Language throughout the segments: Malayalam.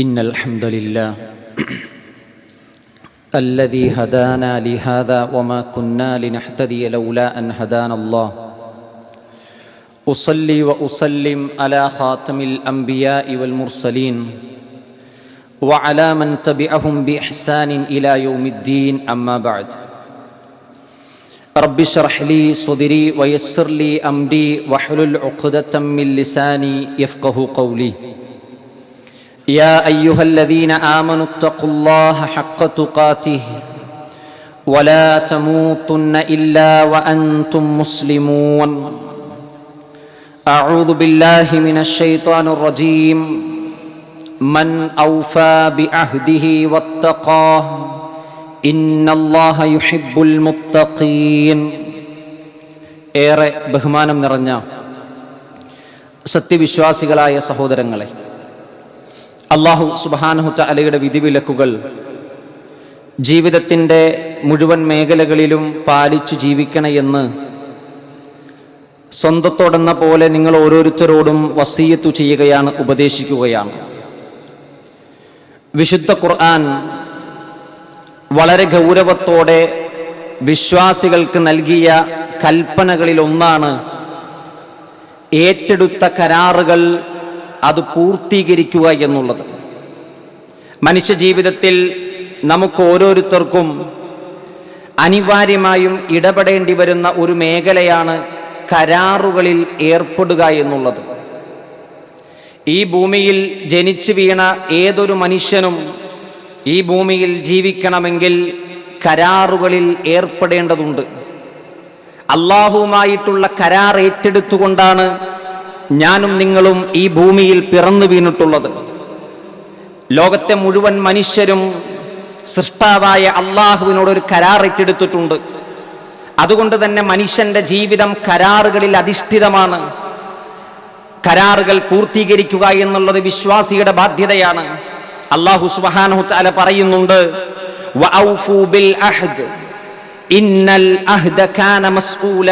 إن الحمد لله الذي هدانا لهذا وما كنا لنهتدي لولا أن هدانا الله أصلي وأسلم على خاتم الأنبياء والمرسلين وعلى من تبعهم بإحسان إلى يوم الدين أما بعد رب اشرح لي صدري ويسر لي أمري واحلل عقدة من لساني يفقه قولي يا أيها الذين آمنوا اتقوا الله حق تقاته ولا تموتن إلا وأنتم مسلمون أعوذ بالله من الشيطان الرجيم من أوفى بعهده واتقاه إن الله يحب المتقين. ഏറെ ബഹുമാനം നിറഞ്ഞ സത്യവിശ്വാസികളായ സഹോദരങ്ങളെ, അല്ലാഹു സുബ്ഹാനഹു തആലയുടെ വിധിവിലക്കുകൾ ജീവിതത്തിൻ്റെ മുഴുവൻ മേഖലകളിലും പാലിച്ചു ജീവിക്കണമെന്ന് സ്വന്തത്തോടെന്ന പോലെ നിങ്ങൾ ഓരോരുത്തരോടും വസിയ്യത്ത് ചെയ്യുകയാണ്, ഉപദേശിക്കുകയാണ്. വിശുദ്ധ ഖുർആൻ വളരെ ഗൗരവത്തോടെ വിശ്വാസികൾക്ക് നൽകിയ കൽപ്പനകളിൽ ഒന്നാണ് ഏറ്റെടുത്ത കരാറുകൾ അത് പൂർത്തീകരിക്കുക എന്നുള്ളത്. മനുഷ്യജീവിതത്തിൽ നമുക്ക് ഓരോരുത്തർക്കും അനിവാര്യമായും ഇടപെടേണ്ടി വരുന്ന ഒരു മേഖലയാണ് കരാറുകളിൽ ഏർപ്പെടുക എന്നുള്ളത്. ഈ ഭൂമിയിൽ ജനിച്ചു വീണ ഏതൊരു മനുഷ്യനും ഈ ഭൂമിയിൽ ജീവിക്കണമെങ്കിൽ കരാറുകളിൽ ഏർപ്പെടേണ്ടതുണ്ട്. അല്ലാഹുവുമായിട്ടുള്ള കരാർ ഏറ്റെടുത്തുകൊണ്ടാണ് ഞാനും നിങ്ങളും ഈ ഭൂമിയിൽ പിറന്നു വീണിട്ടുള്ളത്. ലോകത്തെ മുഴുവൻ മനുഷ്യരും സൃഷ്ടാവായ അള്ളാഹുവിനോടൊരു കരാർ ഏറ്റെടുത്തിട്ടുണ്ട്. അതുകൊണ്ട് തന്നെ മനുഷ്യന്റെ ജീവിതം കരാറുകളിൽ അധിഷ്ഠിതമാണ്. കരാറുകൾ പൂർത്തീകരിക്കുക എന്നുള്ളത് വിശ്വാസിയുടെ ബാധ്യതയാണ്. അല്ലാഹു സുബ്ഹാനഹു തആല പറയുന്നുണ്ട്, വഔഫൂ ബിൽ അഹ്ദ് ഇന്നൽ അഹ്ദ കാന മസ്ഊല.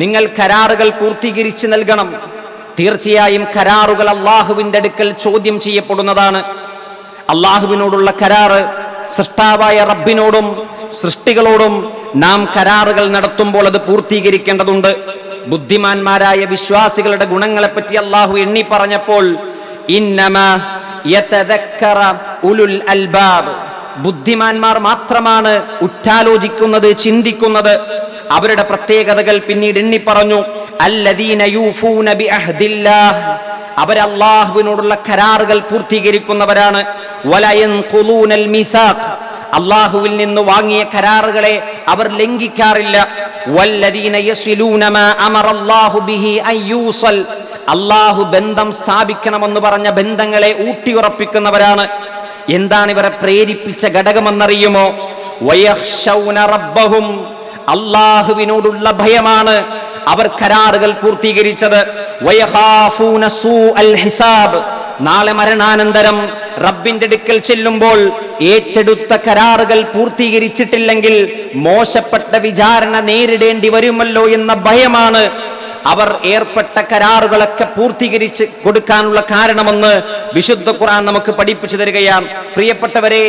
നിങ്ങൾ കരാറുകൾ പൂർത്തീകരിച്ച് നൽകണം. തീർച്ചയായും കരാറുകൾ അള്ളാഹുവിൻ്റെ അടുക്കൽ ചോദ്യം ചെയ്യപ്പെടുന്നതാണ്. അള്ളാഹുവിനോടുള്ള കരാറ്, സൃഷ്ടാവായ റബ്ബിനോടും സൃഷ്ടികളോടും നാം കരാറുകൾ നടത്തുമ്പോൾ അത് പൂർത്തീകരിക്കേണ്ടതുണ്ട്. ബുദ്ധിമാന്മാരായ വിശ്വാസികളുടെ ഗുണങ്ങളെപ്പറ്റി അള്ളാഹു എണ്ണി പറഞ്ഞപ്പോൾ ഇന്നമാ യതദക്കറ ഉലുൽ അൽബാബ്, ബുദ്ധിമാന്മാർ മാത്രമാണ് ഉറ്റാലോചിക്കുന്നത്, ചിന്തിക്കുന്നത്. അവരുടെ പ്രത്യേകതകൾ പിന്നീട് എണ്ണി പറഞ്ഞു. അല്ലദീന യൂഫൂന ബിഅഹ്ദില്ലാഹ്, അവർ അല്ലാഹുവിനോടുള്ള കരാറുകൾ പൂർത്തീകരിക്കുന്നവരാണ്. വല യൻഖുലൂനൽ മീസാഖ്, അല്ലാഹുവിൽ നിന്ന് വാങ്ങിയ കരാറുകളെ അവർ ലംഘിക്കാറില്ല. വല്ലദീന യസ്ലൂന മാ അമറല്ലാഹു ബിഹി അൻ യൂസൽ, അല്ലാഹു ബന്ധം സ്ഥാപിക്കണമെന്ന് പറഞ്ഞ ബന്ധങ്ങളെ ഊട്ടിയുറപ്പിക്കുന്നവരാണ്. എന്താണ് ഇവരെ പ്രേരിപ്പിച്ച ഘടകമെന്നറിയുമോ? വയഖ്ശൗന റബ്ബഹും, അല്ലാഹുവിനോടുള്ള ഭയമാണ് അവർ കരാറുകൾ പൂർത്തീകരിച്ചത്. വയഖാഫൂന സൂഅൽ ഹിസാബ്, നാളെ മരണാനന്തരം റബ്ബിന്റെ അടുക്കൽ ചെല്ലുമ്പോൾ ഏറ്റെടുത്ത കരാറുകൾ പൂർത്തീകരിച്ചിട്ടില്ലെങ്കിൽ മോശപ്പെട്ട വിചാരണ നേരിടേണ്ടി വരുമല്ലോ എന്ന ഭയമാണ് അവർ ഏർപ്പെട്ട കരാറുകളൊക്കെ പൂർത്തീകരിച്ച് കൊടുക്കാനുള്ള കാരണമെന്ന് വിശുദ്ധ ഖുർആൻ നമുക്ക് പഠിപ്പിച്ചു തരികയാണ്. പ്രിയപ്പെട്ടവരെ,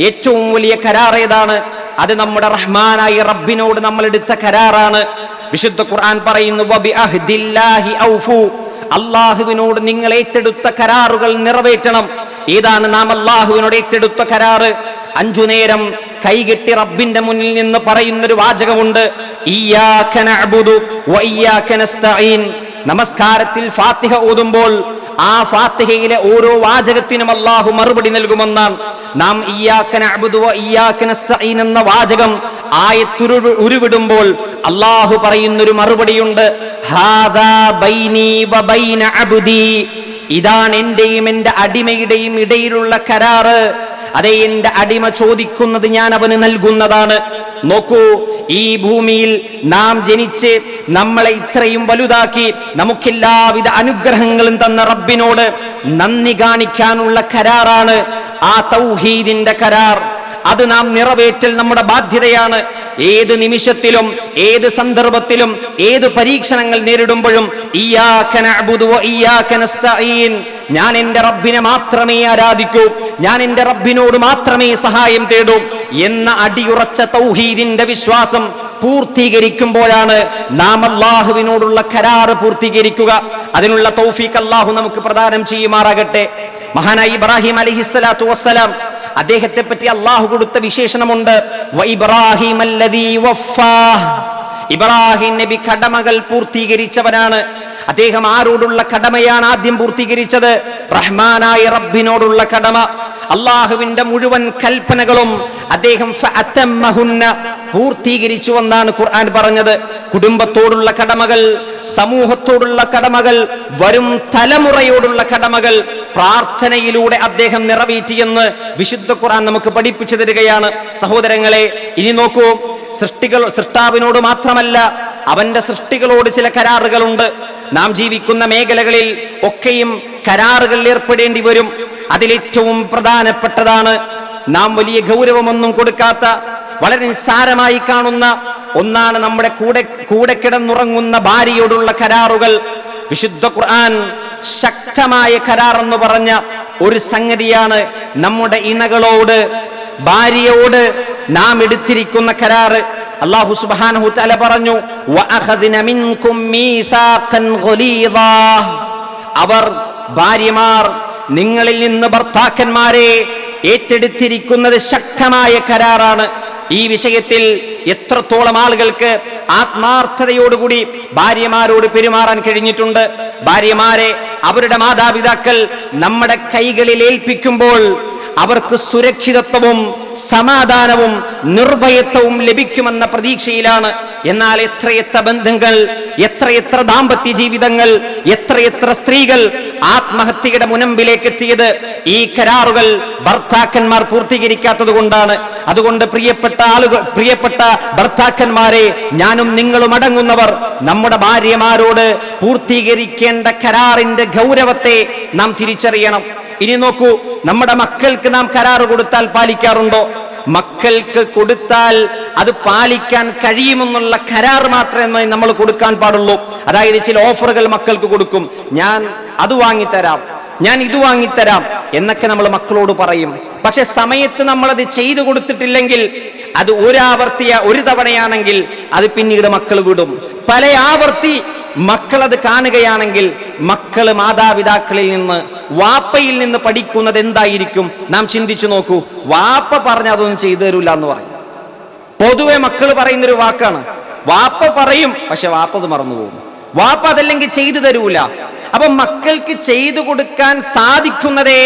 ഏറ്റവും വലിയ കരാർ ഏതാണ്? അത് നമ്മുടെ റഹ്മാനായ റബ്ബിനോട് നമ്മൾ എടുത്ത കരാറാണ്. വിശുദ്ധ ഖുർആൻ പറയുന്നു, വബി അഹ്ദില്ലാഹി ഔഫു, അല്ലാഹുവിനോട് നിങ്ങൾ ഏറ്റെടുത്ത കരാറുകൾ നിറവേറ്റണം. ഏതാണ് നാം അല്ലാഹുവിനോട് ഏറ്റെടുത്ത കരാറ്? 5 നേരം കൈകെട്ടി റബ്ബിന്റെ മുന്നിൽ നിന്ന് പറയുന്നൊരു വാചകമുണ്ട്, ഇയ്യാക നഅ്ബുദു വ ഇയ്യാക നസ്തഈൻ. നമസ്കാരത്തിൽ ഫാത്തിഹ ഓതുമ്പോൾ ആ ഫാത്തിഹയിലെ ഓരോ വാചകത്തിനും അല്ലാഹു മറുപടി നൽകുമെന്നാണ്. നാം ഇയ്യാക നഅ്ബുദു വ ഇയ്യാക നസ്തഈൻ എന്ന വാചകം ഉരുവിടുമ്പോൾ അല്ലാഹു പറയുന്നൊരു മറുപടിയുണ്ട്, ഹാദാ ബൈനി വ ബൈന അബ്ദി, ഇതാണ് എന്റെയും എന്റെ അടിമയുടെയും ഇടയിലുള്ള കരാറ്. അതേ, എന്റെ അടിമ ചോദിക്കുന്നത് ഞാൻ അവന് നൽകുന്നതാണ്. നോക്കൂ, ഈ ഭൂമിയിൽ നാം ജനിച്ച് നമ്മളെ ഇത്രയും വലുതാക്കി നമുക്കെല്ലാവിധ അനുഗ്രഹങ്ങളും തന്ന റബ്ബിനോട് നന്ദി കാണിക്കാനുള്ള കരാറാണ് ആ തൗഹീദിന്റെ കരാർ. അത് നാം നിറവേറ്റൽ നമ്മുടെ ബാധ്യതയാണ്. ഏത് നിമിഷത്തിലും ഏത് സന്ദർഭത്തിലും ഏത് പരീക്ഷണങ്ങൾ നേരിടുമ്പോഴും ഇയ്യാക നഅ്ബുദു വ ഇയ്യാക നസ്തഈൻ, ഞാൻ എൻ്റെ റബ്ബിനെ മാത്രമേ ആരാധിക്കൂ, ഞാൻ എൻ്റെ റബ്ബിനോട് മാത്രമേ സഹായം തേടൂ എന്ന അടിയുറച്ച തൗഹീദിന്റെ വിശ്വാസം പൂർത്തീകരിക്കുമ്പോഴാണ് നാം അല്ലാഹുവിനോടുള്ള കരാറ് പൂർത്തീകരിക്കുക. അതിനുള്ള തൗഫീഖ് അല്ലാഹു നമുക്ക് പ്രദാനം ചെയ്യുമാറാകട്ടെ. മഹാനായ ഇബ്രാഹിം അലൈഹിസ്സലാത്തു വസ്സലാം, അദ്ദേഹത്തെ പറ്റി അല്ലാഹു കൊടുത്ത വിശേഷണമുണ്ട്. വഇബ്രാഹിം അല്ലദീ വഫാ. ഇബ്രാഹിം നബി കടമകൾ പൂർത്തീകരിച്ചവനാണ്. അദ്ദേഹം ആരോടുള്ള കടമയാണ് ആദ്യം പൂർത്തീകരിച്ചത്? റഹ്മാനായ റബ്ബിനോടുള്ള കടമ. അള്ളാഹുവിന്റെ മുഴുവൻ കൽപ്പനകളും അദ്ദേഹം പൂർത്തീകരിച്ചു എന്നാണ് ഖുർആൻ പറഞ്ഞത്. കുടുംബത്തോടുള്ള കടമകൾ, സമൂഹത്തോടുള്ള കടമകൾ, വരും തലമുറയോടുള്ള കടമകൾ പ്രാർത്ഥനയിലൂടെ അദ്ദേഹം നിറവേറ്റിയെന്ന് വിശുദ്ധ ഖുർആൻ നമുക്ക് പഠിപ്പിച്ചു തരികയാണ്. സഹോദരങ്ങളെ, ഇനി നോക്കൂ, സൃഷ്ടാവിനോട് മാത്രമല്ല, അവന്റെ സൃഷ്ടികളോട് ചില കരാറുകളുണ്ട്. നാം ജീവിക്കുന്ന മേഖലകളിൽ ഒക്കെയും കരാറുകൾ ഏർപ്പെടേണ്ടി വരും. അതിലേറ്റവും പ്രധാനപ്പെട്ടതാണ്, നാം വലിയ ഗൗരവമൊന്നും കൊടുക്കാത്ത, വളരെ നിസ്സാരമായി കാണുന്ന ഒന്നാണ് നമ്മുടെ കൂടെ കിടന്നുറങ്ങുന്ന ഭാര്യയോടുള്ള കരാറുകൾ. വിശുദ്ധ ഖുർആൻ ശക്തമായ കരാർ എന്ന് പറഞ്ഞ ഒരു സംഗതിയാണ് നമ്മുടെ ഇണകളോട്, ഭാര്യയോട് നാം എടുത്തിരിക്കുന്ന കരാറ്. അല്ലാഹു സുബ്ഹാനഹു തആല പറഞ്ഞു, വഅഖദ്ന മിൻകും മീസാഖൻ ഗലീദാ. അവർ, ഭാര്യമാർ, നിങ്ങളിൽ നിന്ന് ഭർത്താക്കന്മാരെ ഏറ്റെടുത്തിരിക്കുന്നത് ശക്തമായ കരാറാണ്. ഈ വിഷയത്തിൽ എത്രത്തോളം ആളുകൾക്ക് ആത്മാർത്ഥതയോടുകൂടി ഭാര്യമാരോട് പെരുമാറാൻ കഴിഞ്ഞിട്ടുണ്ട്. ഭാര്യമാരെ അവരുടെ മാതാപിതാക്കൾ നമ്മുടെ കൈകളിൽ ഏൽപ്പിക്കുമ്പോൾ അവർക്ക് സുരക്ഷിതത്വവും സമാധാനവും നിർഭയത്വവും ലഭിക്കുമെന്ന പ്രതീക്ഷയിലാണ്. എന്നാൽ എത്രയെത്ര ബന്ധങ്ങൾ, എത്രയെത്ര ദാമ്പത്യ ജീവിതങ്ങൾ, എത്രയെത്ര സ്ത്രീകൾ ആത്മഹത്യയുടെ മുനമ്പിലേക്ക് എത്തിയത് ഈ കരാറുകൾ ഭർത്താക്കന്മാർ പൂർത്തീകരിക്കാത്തത് കൊണ്ടാണ്. അതുകൊണ്ട് പ്രിയപ്പെട്ട ഭർത്താക്കന്മാരെ, ഞാനും നിങ്ങളും അടങ്ങുന്നവർ നമ്മുടെ ഭാര്യമാരോട് പൂർത്തീകരിക്കേണ്ട കരാറിന്റെ ഗൗരവത്തെ നാം തിരിച്ചറിയണം. ഇനി നോക്കൂ, നമ്മുടെ മക്കൾക്ക് നാം കരാറ് കൊടുത്താൽ പാലിക്കാറുണ്ടോ? മക്കൾക്ക് കൊടുത്താൽ അത് പാലിക്കാൻ കഴിയുമെന്നുള്ള കരാർ മാത്രമേ നമ്മൾ കൊടുക്കാൻ പാടുള്ളൂ. അതായത് ചില ഓഫറുകൾ മക്കൾക്ക് കൊടുക്കും, ഞാൻ അത് വാങ്ങിത്തരാം, ഞാൻ ഇത് വാങ്ങിത്തരാം എന്നൊക്കെ നമ്മൾ മക്കളോട് പറയും. പക്ഷെ സമയത്ത് നമ്മളത് ചെയ്തു കൊടുത്തിട്ടില്ലെങ്കിൽ, അത് ഒരു തവണയാണെങ്കിൽ അത് പിന്നീട് മക്കൾ വിടും. പല ആവർത്തി മക്കളത് കാണുകയാണെങ്കിൽ മക്കള് മാതാപിതാക്കളിൽ നിന്ന്, വാപ്പയിൽ നിന്ന് പഠിക്കുന്നത് എന്തായിരിക്കും? നാം ചിന്തിച്ചു നോക്കൂ. വാപ്പ പറഞ്ഞ അതൊന്നും ചെയ്തു തരൂല എന്ന് പറയും. പൊതുവെ മക്കൾ പറയുന്നൊരു വാക്കാണ്. വാപ്പ പറയും, പക്ഷെ വാപ്പ അത് മറന്നുപോകും. വാപ്പ അതല്ലെങ്കിൽ ചെയ്തു തരൂല. അപ്പൊ മക്കൾക്ക് ചെയ്തു കൊടുക്കാൻ സാധിക്കുന്നതേ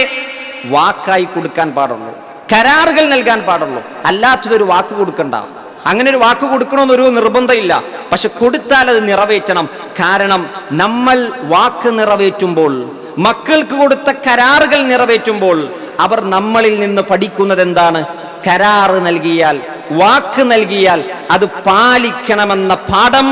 വാക്കായി കൊടുക്കാൻ പാടുള്ളൂ, കരാറുകൾ നൽകാൻ പാടുള്ളൂ. അല്ലാത്തതൊരു വാക്ക് കൊടുക്കണ്ട. അങ്ങനെ ഒരു വാക്ക് കൊടുക്കണമെന്നൊരു നിർബന്ധമില്ല. പക്ഷെ കൊടുത്താൽ അത് നിറവേറ്റണം. കാരണം നമ്മൾ വാക്ക് നിറവേറ്റുമ്പോൾ, മക്കൾക്ക് കൊടുത്ത കരാറുകൾ നിറവേറ്റുമ്പോൾ അവർ നമ്മളിൽ നിന്ന് പഠിക്കുന്നത് എന്താണ്? കരാറ് നൽകിയാൽ, വാക്ക് നൽകിയാൽ അത് പാലിക്കണമെന്ന പാഠം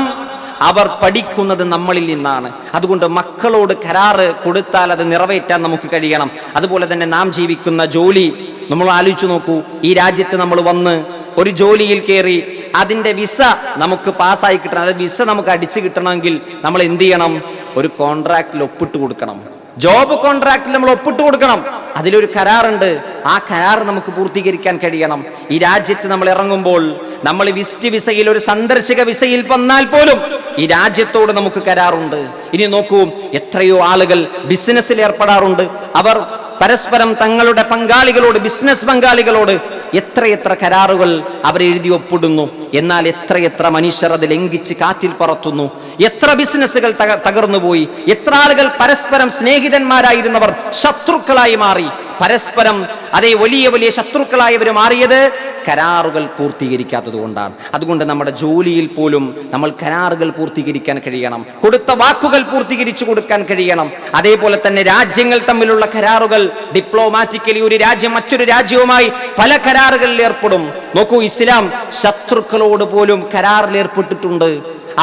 അവർ പഠിക്കുന്നത് നമ്മളിൽ നിന്നാണ്. അതുകൊണ്ട് മക്കളോട് കരാറ് കൊടുത്താൽ അത് നിറവേറ്റാൻ നമുക്ക് കഴിയണം. അതുപോലെ തന്നെ നാം ജീവിക്കുന്ന ജോലി നമ്മൾ ആലോചിച്ചു നോക്കൂ. ഈ രാജ്യത്ത് നമ്മൾ വന്ന് ഒരു ജോലിയിൽ കയറി അതിന്റെ വിസ നമുക്ക് പാസ്സായി കിട്ടണം, അത് വിസ നമുക്ക് അടിച്ചു കിട്ടണമെങ്കിൽ നമ്മൾ എന്ത് ചെയ്യണം? ഒരു കോൺട്രാക്റ്റിൽ ഒപ്പിട്ട് കൊടുക്കണം. ജോബ് കോൺട്രാക്റ്റിൽ നമ്മൾ ഒപ്പിട്ട് കൊടുക്കണം. അതിലൊരു കരാറുണ്ട്. ആ കരാർ നമുക്ക് പൂർത്തീകരിക്കാൻ കഴിയണം. ഈ രാജ്യത്ത് നമ്മൾ ഇറങ്ങുമ്പോൾ, നമ്മൾ വിസിറ്റ് വിസയിൽ, ഒരു സന്ദർശക വിസയിൽ വന്നാൽ പോലും ഈ രാജ്യത്തോട് നമുക്ക് കരാറുണ്ട്. ഇനി നോക്കൂ, എത്രയോ ആളുകൾ ബിസിനസ്സിൽ ഏർപ്പെടാറുണ്ട്. അവർ പരസ്പരം തങ്ങളുടെ പങ്കാളികളോട്, ബിസിനസ് പങ്കാളികളോട് എത്രയെത്ര കരാറുകൾ അവരെഴുതി ഒപ്പിടുന്നു. എന്നാൽ എത്രയെത്ര മനുഷ്യർ അത് ലംഘിച്ച് കാറ്റിൽ പറത്തുന്നു. എത്ര ബിസിനസ്സുകൾ തകർന്നുപോയി. എത്ര ആളുകൾ പരസ്പരം സ്നേഹിതന്മാരായിരുന്നവർ ശത്രുക്കളായി മാറി. പരസ്പരം അതേ വലിയ വലിയ ശത്രുക്കളായവർ മാറിയത് കരാറുകൾ പൂർത്തീകരിക്കാത്തത് കൊണ്ടാണ്. അതുകൊണ്ട് നമ്മുടെ ജോലിയിൽ പോലും നമ്മൾ കരാറുകൾ പൂർത്തീകരിക്കാൻ കഴിയണം. കൊടുത്ത വാക്കുകൾ പൂർത്തീകരിച്ചു കൊടുക്കാൻ കഴിയണം. അതേപോലെ തന്നെ രാജ്യങ്ങൾ തമ്മിലുള്ള കരാറുകൾ, ഡിപ്ലോമാറ്റിക്കലി ഒരു രാജ്യം മറ്റൊരു രാജ്യവുമായി പല കരാറുകളിൽ ഏർപ്പെടും. നോക്കൂ, ഇസ്ലാം ശത്രുക്കളോട് പോലും കരാറിൽ ഏർപ്പെട്ടിട്ടുണ്ട്.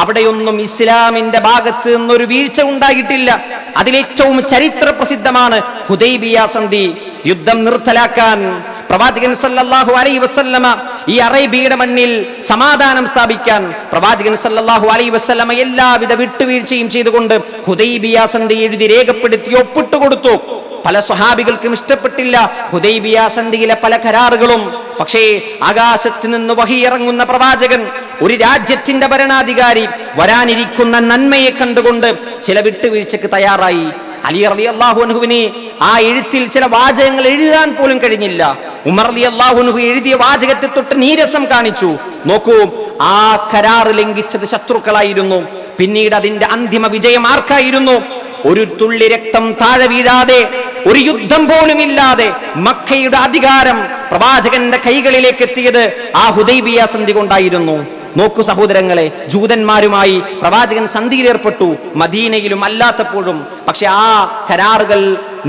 അവിടെയൊന്നും ഇസ്ലാമിന്റെ ഭാഗത്ത് നിന്നൊരു വീഴ്ച ഉണ്ടായിട്ടില്ല. അതിലേറ്റവും ചരിത്ര പ്രസിദ്ധമാണ് ഹുദൈബിയ സന്ധി. യുദ്ധം നിർത്തലാക്കാൻ പ്രവാചകൻ സല്ലല്ലാഹു അലൈഹി വസല്ലമ ഈ അറേബ്യയുടെ മണ്ണിൽ സമാധാനം സ്ഥാപിക്കാൻ പ്രവാചകൻ സല്ലല്ലാഹു അലൈഹി വസല്ലമ എല്ലാവിധ വിട്ടുവീഴ്ചയും ചെയ്തുകൊണ്ട് ഹുദൈബിയ സന്ധി എഴുതി രേഖപ്പെടുത്തി ഒപ്പിട്ട് കൊടുത്തു. പല സ്വഹാബികൾക്കും ഇഷ്ടപ്പെട്ടില്ല ഹുദൈബിയ സന്ധിയിലെ പല കരാറുകളും. പക്ഷേ ആകാശത്ത് നിന്ന് വഹി ഇറങ്ങുന്ന പ്രവാചകൻ, ഒരു രാജ്യത്തിന്റെ ഭരണാധികാരി, വരാനിരിക്കുന്ന നന്മയെ കണ്ടുകൊണ്ട് ചില വിട്ടുവീഴ്ചക്ക് തയ്യാറായി. അലി റളിയല്ലാഹു അൻഹുവിനെ ആ എഴുത്തിൽ ചില വാചകങ്ങൾ എഴുതാൻ പോലും കഴിഞ്ഞില്ല. ഉമർ റളിയല്ലാഹു അൻഹു എഴുതിയ വാചകത്തെ തൊട്ട് നീരസം കാണിച്ചു. നോക്കൂ, ആ കരാർ ലംഘിച്ചത് ശത്രുക്കളായിരുന്നു. പിന്നീട് അതിന്റെ അന്തിമ വിജയം ആർക്കായിരുന്നു? ഒരു തുള്ളി രക്തം താഴെ വീഴാതെ, ഒരു യുദ്ധം പോലും ഇല്ലാതെ മക്കയുടെ അധികാരം പ്രവാചകന്റെ കൈകളിലേക്ക് എത്തിയത് ആ ഹുദൈബിയ സന്ധി കൊണ്ടായിരുന്നു. നോക്കൂ സഹോദരങ്ങളെ, ജൂതന്മാരുമായി പ്രവാചകൻ സന്ധിയിലേർപ്പെട്ടു, മദീനയിലും അല്ലാത്തപ്പോഴും. പക്ഷെ ആ കരാറുകൾ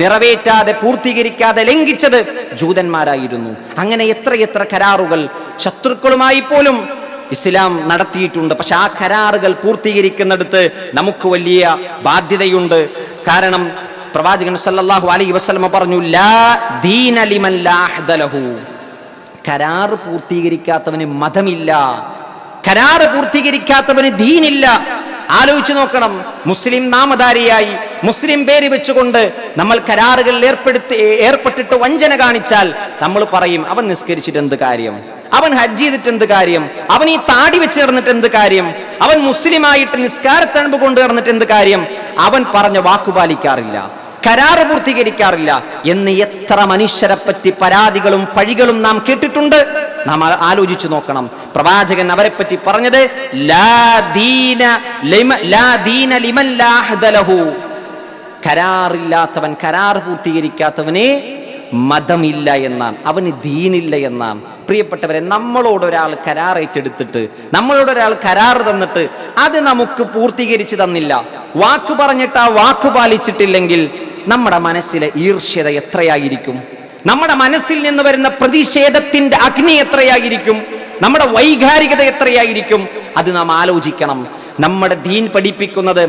നിറവേറ്റാതെ, പൂർത്തീകരിക്കാതെ ലംഘിച്ചത് ജൂതന്മാരായിരുന്നു. അങ്ങനെ എത്രയെത്ര കരാറുകൾ ശത്രുക്കളുമായി പോലും ഇസ്ലാം നടത്തിയിട്ടുണ്ട്. പക്ഷെ ആ കരാറുകൾ പൂർത്തീകരിക്കുന്നിടത്ത് നമുക്ക് വലിയ ബാധ്യതയുണ്ട്. കാരണം പ്രവാചകൻ സല്ലല്ലാഹു അലൈഹി വസല്ലമ പറഞ്ഞു, ലാ ദീന ലിമൻ ലാ അഹ്ദ ലഹു. കരാർ പൂർത്തീകരിക്കാത്തവന് മതമില്ല, കരാർ പൂർത്തീകരിക്കാത്തവന് ദീനില്ല. ആലോചിച്ചു നോക്കണം, മുസ്ലിം നാമധാരിയായി മുസ്ലിം പേര് വെച്ചുകൊണ്ട് നമ്മൾ കരാറുകളിൽ ഏർപ്പെട്ടിട്ട് വഞ്ചന കാണിച്ചാൽ നമ്മൾ പറയും, അവൻ നിസ്കരിച്ചിട്ട് എന്ത് കാര്യം, അവൻ ഹജ്ജ് ചെയ്തിട്ട് എന്ത് കാര്യം, അവൻ ഈ താടി വെച്ച് നടന്നിട്ട് എന്ത് കാര്യം, അവൻ മുസ്ലിമായിട്ട് നിസ്കാരത്തണുമ്പ് കൊണ്ടു നടന്നിട്ട് എന്ത് കാര്യം, അവൻ പറഞ്ഞ വാക്കുപാലിക്കാറില്ല, കരാറ് പൂർത്തീകരിക്കാറില്ല എന്ന് എത്ര മനുഷ്യരെ പറ്റി പരാതികളും പഴികളും നാം കേട്ടിട്ടുണ്ട്. നാം ആലോചിച്ചു നോക്കണം. പ്രവാചകൻ അവരെ പറ്റി പറഞ്ഞത് കരാറില്ലാത്തവൻ, കരാർ പൂർത്തീകരിക്കാത്തവനെ മതമില്ല എന്നാണ്, അവന് ദീനില്ല എന്നാണ്. പ്രിയപ്പെട്ടവരെ, നമ്മളോടൊരാൾ കരാർ ഏറ്റെടുത്തിട്ട്, നമ്മളോടൊരാൾ കരാർ തന്നിട്ട് അത് നമുക്ക് പൂർത്തീകരിച്ച് തന്നില്ല, വാക്ക് പറഞ്ഞിട്ട് ആ വാക്ക് പാലിച്ചിട്ടില്ലെങ്കിൽ നമ്മുടെ മനസ്സിലെ ഈർഷ്യത എത്രയായിരിക്കും, നമ്മുടെ മനസ്സിൽ നിന്ന് വരുന്ന പ്രതിഷേധത്തിന്റെ അഗ്നി എത്രയായിരിക്കും, നമ്മുടെ വൈകാരികത എത്രയായിരിക്കും, അത് നാം ആലോചിക്കണം. നമ്മുടെ ദീൻ പഠിപ്പിക്കുന്നത്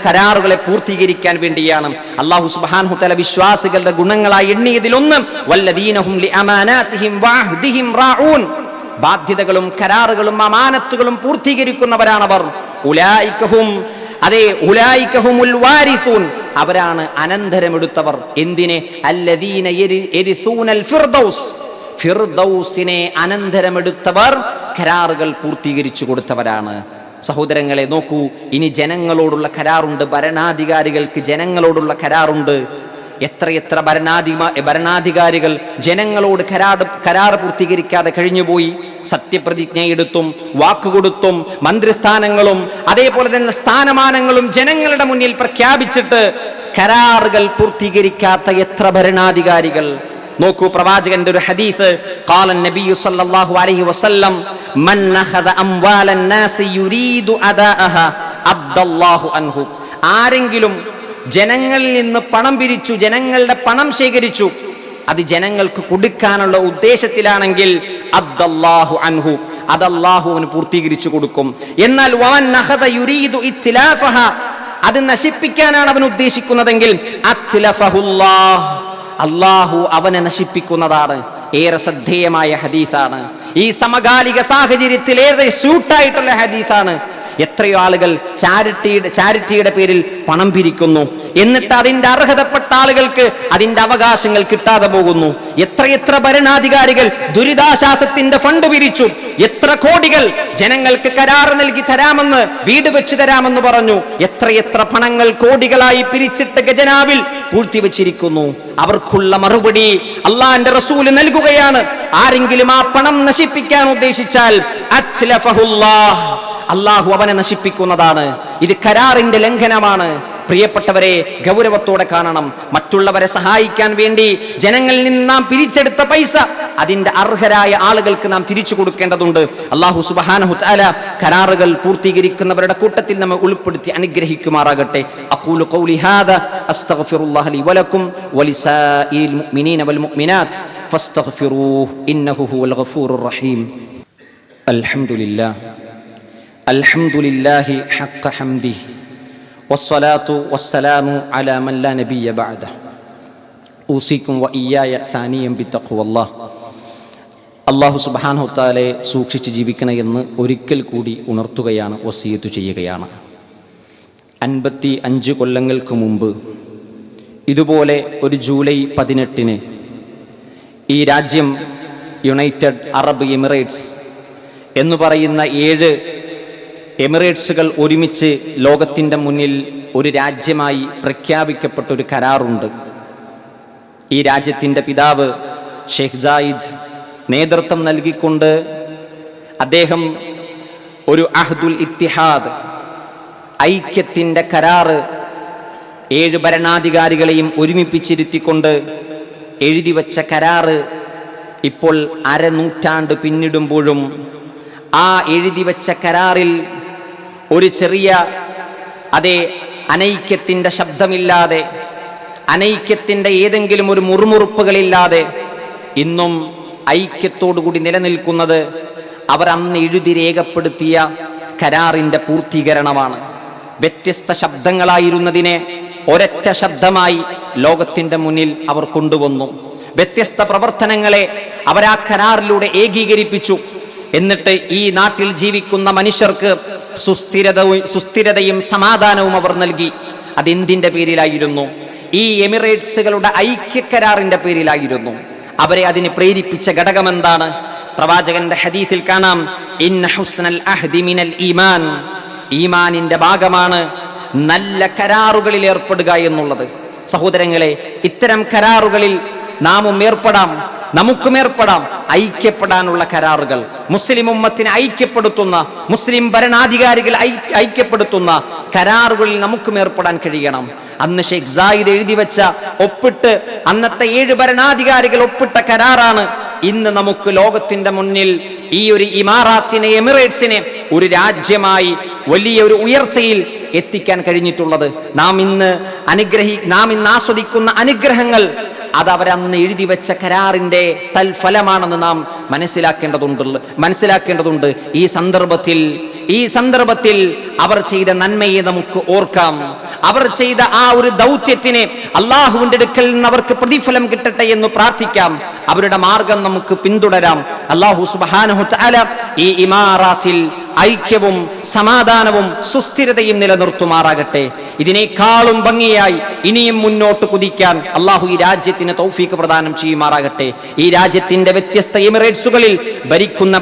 കരാറുകളെ പൂർത്തീകരിക്കാൻ വേണ്ടിയാണ്. അല്ലാഹു സുബ്ഹാനഹു തആല വിശ്വാസികളുടെ ഗുണങ്ങളായി എണ്ണിയതിലൊന്ന് വല്ലദീനഹും ലിഅമാനാതിഹിം വഅഹ്ദിഹിം റാഊൻ, ബാധ്യതകളും കരാറുകളും അമാനത്തുകളും പൂർത്തീകരിക്കുന്നവരാണവർ. ഉലൈകഹും, അതെ, ഉലൈകഹുമുൽ വാരിസൂൻ, അവരാണ് അനന്തരമെടുത്തവർ. എന്തിനെ? അല്ലദീന യരിസൂനൽ ഫിർദൗസ്, ഫിർദൗസിനെ അനന്തരമെടുത്തവർ കരാറുകൾ പൂർത്തീകരിച്ചു കൊടുത്തവരാണ്. സഹോദരങ്ങളെ നോക്കൂ, ഇനി ജനങ്ങളോടുള്ള കരാറുണ്ട്, ഭരണാധികാരികൾക്ക് ജനങ്ങളോടുള്ള കരാറുണ്ട്. എത്രയെത്ര ഭരണാധികാരികൾ ജനങ്ങളോട് കരാർ പൂർത്തീകരിക്കാതെ കഴിഞ്ഞുപോയി. സത്യപ്രതിജ്ഞയെടുത്തും വാക്കുകൊടുത്തും മന്ത്രിസ്ഥാനങ്ങളും അതേപോലെ തന്നെ സ്ഥാനമാനങ്ങളും ജനങ്ങളുടെ മുന്നിൽ പ്രഖ്യാപിച്ചിട്ട് കരാറുകൾ പൂർത്തീകരിക്കാത്ത എത്ര ഭരണാധികാരികൾ. നോക്കൂ, പ്രവാചകന്റെ ഒരു ഹദീസ്, ഖാല നബിയു സല്ലല്ലാഹു അലൈഹി വസല്ലം മൻ അഖദ അംവാലൻ നാസി യുരീദു അദാഅഹാ അബ്ദല്ലാഹു അൻഹു. ആരെങ്കിലും ജനങ്ങളിൽ നിന്ന് പണം പിരിച്ചു, ജനങ്ങളുടെ പണം ശേഖരിച്ചു, അത് ജനങ്ങൾക്ക് കൊടുക്കാനുള്ള ഉദ്ദേശത്തിലാണെങ്കിൽ അബ്ദല്ലാഹു അൻഹു, അത് അല്ലാഹുവിന് പൂർത്തീകരിച്ചു കൊടുക്കും. എന്നാൽ വമൻ അഖദ യുരീദു ഇത്ലാഫഹാ, അത് നശിപ്പിക്കാനാണ് അവൻ ഉദ്ദേശിക്കുന്നതെങ്കിൽ അത്ലഫഹുല്ലാഹ്, അല്ലാഹു അവനെ നശിപ്പിക്കുന്നതാണ്. ഏറെ ശ്രദ്ധേയമായ ഹദീസാണ്. ഈ സമകാലിക സാഹചര്യത്തിൽ ഏറെ സ്യൂട്ടായിട്ടുള്ള ഹദീസാണ്. എത്രയോ ആളുകൾ ചാരിറ്റിയുടെ പേരിൽ പണം പിരിക്കുന്നു, എന്നിട്ട് അതിന്റെ അർഹതപ്പെട്ട ആളുകൾക്ക് അതിന്റെ അവകാശങ്ങൾ കിട്ടാതെ പോകുന്നു. എത്രയെത്ര ഭരണാധികാരികൾ ദുരിതാശ്വാസത്തിന്റെ ഫണ്ട് പിരിച്ചു, എത്ര കോടികൾ ജനങ്ങൾക്ക് കരാർ നൽകി തരാമെന്ന്, വീട് വെച്ച് തരാമെന്ന് പറഞ്ഞു, എത്രയെത്ര പണങ്ങൾ കോടികളായി പിരിച്ചിട്ട് ഖജനാവിൽ പൂഴ്ത്തിവെച്ചിരിക്കുന്നു. അവർക്കുള്ള മറുപടി അള്ളാന്റെ റസൂല് നൽകുകയാണ്. ആരെങ്കിലും ആ പണം നശിപ്പിക്കാൻ ഉദ്ദേശിച്ചാൽ അത്ലഫഹുല്ലാഹ്, അല്ലാഹു അവനെ നശിപ്പിക്കുന്നതാണ്. ഇത് കരാറിന്റെ ലംഘനമാണ്. പ്രിയപ്പെട്ടവരെ, ഗൗരവത്തോടെ കാണണം. മറ്റുള്ളവരെ സഹായിക്കാൻ വേണ്ടി ജനങ്ങളിൽ നിന്ന് നാം പിരിച്ചെടുത്ത പൈസ അതിന്റെ അർഹരായ ആളുകൾക്ക് നാം തിരിച്ചു കൊടുക്കേണ്ടതുണ്ട്. അല്ലാഹു സുബ്ഹാനഹു തആല കരാറുകൾ പൂർത്തീകരിക്കുന്നവരുടെ കൂട്ടത്തിൽ നമ്മെ ഉൾപ്പെടുത്തി അനുഗ്രഹിക്കുമാറാകട്ടെ. അഖൂലു ഖൗലി ഹാദാ അസ്തഗ്ഫിറുല്ലാഹ ലി വലക്കും വലിസാഇൽ മുഅ്മിനീന വൽ മുഅ്മിനാത്ത് ഫസ്തഗ്ഫിറൂഹു ഇന്നഹു ഹുവൽ ഗഫൂറുർ റഹീം. അൽഹംദുലില്ലാഹ് അൽഹംദുലില്ലാഹി ഹഖ്ക ഹംദിഹി വസ്സലാത്തു വസ്സലാമു അലാ മൻ ലാ നബിയ്യ ബഅദഹു. ഊസിക്കും വഇയ്യായ സാനിയം ബിത്തഖ്വല്ലാഹ്. അള്ളാഹു സുബ്ഹാനഹു തആലയെ സൂക്ഷിച്ച് ജീവിക്കണമെന്ന് ഒരിക്കൽ കൂടി ഉണർത്തുകയാണ്, വസിയത്ത് ചെയ്യുകയാണ്. 55 കൊല്ലങ്ങൾക്ക് മുമ്പ് ഇതുപോലെ ഒരു ജൂലൈ 18 ഈ രാജ്യം യുണൈറ്റഡ് അറബ് എമിറേറ്റ്സ് എന്ന് പറയുന്ന 7 എമിറേറ്റ്സുകൾ ഒരുമിച്ച് ലോകത്തിൻ്റെ മുന്നിൽ ഒരു രാജ്യമായി പ്രഖ്യാപിക്കപ്പെട്ടൊരു കരാറുണ്ട്. ഈ രാജ്യത്തിൻ്റെ പിതാവ് ഷെയ്ഖ് സായിദ് നേതൃത്വം നൽകിക്കൊണ്ട് അദ്ദേഹം ഒരു അഹ്ദുൽ ഇത്തിഹാദ്, ഐക്യത്തിൻ്റെ കരാറ് 7 ഭരണാധികാരികളെയും ഒരുമിപ്പിച്ചിരുത്തിക്കൊണ്ട് എഴുതി വച്ച കരാറ് ഇപ്പോൾ അരനൂറ്റാണ്ട് പിന്നിടുമ്പോഴും ആ എഴുതി വച്ച കരാറിൽ ഒരു ചെറിയ അനൈക്യത്തിൻ്റെ ശബ്ദമില്ലാതെ, അനൈക്യത്തിൻ്റെ ഏതെങ്കിലും ഒരു മുറുമുറുപ്പുകളില്ലാതെ ഇന്നും ഐക്യത്തോടുകൂടി നിലനിൽക്കുന്നത് അവർ അന്ന് എഴുതി രേഖപ്പെടുത്തിയ കരാറിൻ്റെ പൂർത്തീകരണമാണ്. വ്യത്യസ്ത ശബ്ദങ്ങളായിരുന്നതിനെ ഒരൊറ്റ ശബ്ദമായി ലോകത്തിൻ്റെ മുന്നിൽ അവർ കൊണ്ടുവന്നു. വ്യത്യസ്ത പ്രവർത്തനങ്ങളെ അവർ ആ കരാറിലൂടെ ഏകീകരിപ്പിച്ചു. എന്നിട്ട് ഈ നാട്ടിൽ ജീവിക്കുന്ന മനുഷ്യർക്ക് സുസ്ഥിരതയും സമാധാനവും അവർ നൽകി. അതെന്തിൻ്റെ പേരിലായിരുന്നു? ഈ എമിറേറ്റ്സുകളുടെ ഐക്യക്കരാറിൻ്റെ പേരിലായിരുന്നു. അവരെ അതിന് പ്രേരിപ്പിച്ച ഘടകം എന്താണ്? പ്രവാചകന്റെ ഹദീസിൽ കാണാം, ഇന്ന ഹുസ്നൽ അഹ്ദി മിനൽ ഈമാൻ, ഈമാനിന്റെ ഭാഗമാണ് നല്ല കരാറുകളിൽ ഏർപ്പെടുക എന്നുള്ളത്. സഹോദരങ്ങളെ, ഇത്തരം കരാറുകളിൽ നാമും ഏർപ്പെടാം, നമുക്കും ഏർപ്പെടാം. ഐക്യപ്പെടാനുള്ള കരാറുകൾ, മുസ്ലിം ഉമ്മത്തിനെ ഐക്യപ്പെടുത്തുന്ന, മുസ്ലിം ഭരണാധികാരികൾ ഐക്യപ്പെടുത്തുന്ന കരാറുകളിൽ നമുക്കും ഏർപ്പെടാൻ കഴിയണം. അന്ന് ഷെയ്ഖ് സായിദ് എഴുതി വെച്ച, ഒപ്പിട്ട് അന്നത്തെ 7 ഭരണാധികാരികൾ ഒപ്പിട്ട കരാറാണ് ഇന്ന് നമുക്ക് ലോകത്തിന്റെ മുന്നിൽ ഈ ഒരു ഇമാറാത്തിനെ, എമിറേറ്റ്സിനെ ഒരു രാജ്യമായി വലിയ ഒരു ഉയർച്ചയിൽ എത്തിക്കാൻ കഴിഞ്ഞിട്ടുള്ളത്. നാം ഇന്ന് ആസ്വദിക്കുന്ന അനുഗ്രഹങ്ങൾ അതവരന്ന് എഴുതി വെച്ച കരാറിന്റെ തൽഫലമാണെന്ന് നാം മനസ്സിലാക്കേണ്ടതുണ്ട്. ഈ സന്ദർഭത്തിൽ അവർ ചെയ്ത നന്മയെ നമുക്ക് ഓർക്കാം. അവർ ചെയ്ത ആ ഒരു ദൗത്യത്തിന് അള്ളാഹുവിന്റെ അടുക്കൽ നിന്ന് അവർക്ക് പ്രതിഫലം കിട്ടട്ടെ എന്ന് പ്രാർത്ഥിക്കാം. അവരുടെ മാർഗം നമുക്ക് പിന്തുടരാം. അള്ളാഹു സുബ്ഹാനഹു തആല ഈ ഇമാറാത്തിൽ ഐക്യവും സമാധാനവും സുസ്ഥിരതയും നിലനിർത്തുമാറാകട്ടെ. ഇതിനേക്കാളും ഭംഗിയായി ഇനിയും മുന്നോട്ട് കുതിക്കാൻ അള്ളാഹു ഈ രാജ്യത്തിന് തൗഫീഖ് പ്രദാനം ചെയ്യുമാറാകട്ടെ. ഈ രാജ്യത്തിന്റെ വ്യത്യസ്ത എമിറേറ്റ്സുകളിൽ ഭരിക്കുന്ന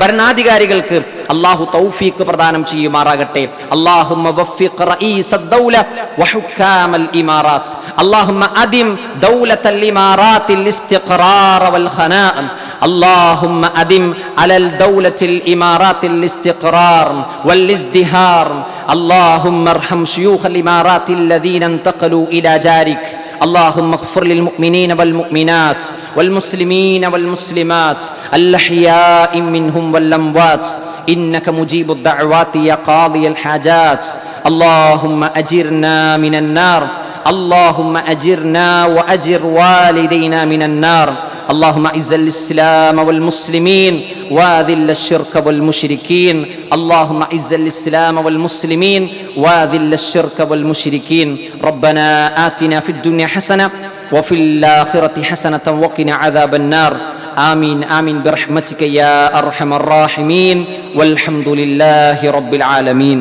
ഭരണാധികാരികൾക്ക് അള്ളാഹു തൗഫീഖ് പ്രദാനം ചെയ്യുമാറാകട്ടെ. അല്ലാഹുമ്മ വഫിഖ് റഈസദ് ദൗല വഹുക്കാമൽ ഇമാറാത്ത്. അല്ലാഹുമ്മ അദിം ദൗലത്തൽ ഇമാറാത്തിൽ ഇസ്തിഖറാർ വൽ ഖനാഅ. اللهم أدم على الدولة الإمارات الاستقرار والازدهار. اللهم ارحم شيوخ الإمارات الذين انتقلوا إلى جارك. اللهم اغفر للمؤمنين والمؤمنات والمسلمين والمسلمات الأحياء منهم والأموات إنك مجيب الدعوات يا قاضي الحاجات. اللهم أجرنا من النار. اللهم أجرنا وأجر والدينا من النار. اللهم اعز الاسلام والمسلمين واذل الشرك والمشركين. اللهم اعز الاسلام والمسلمين واذل الشرك والمشركين. ربنا آتنا في الدنيا حسنة وفي الآخرة حسنة وقنا عذاب النار. آمين آمين برحمتك يا أرحم الراحمين والحمد لله رب العالمين.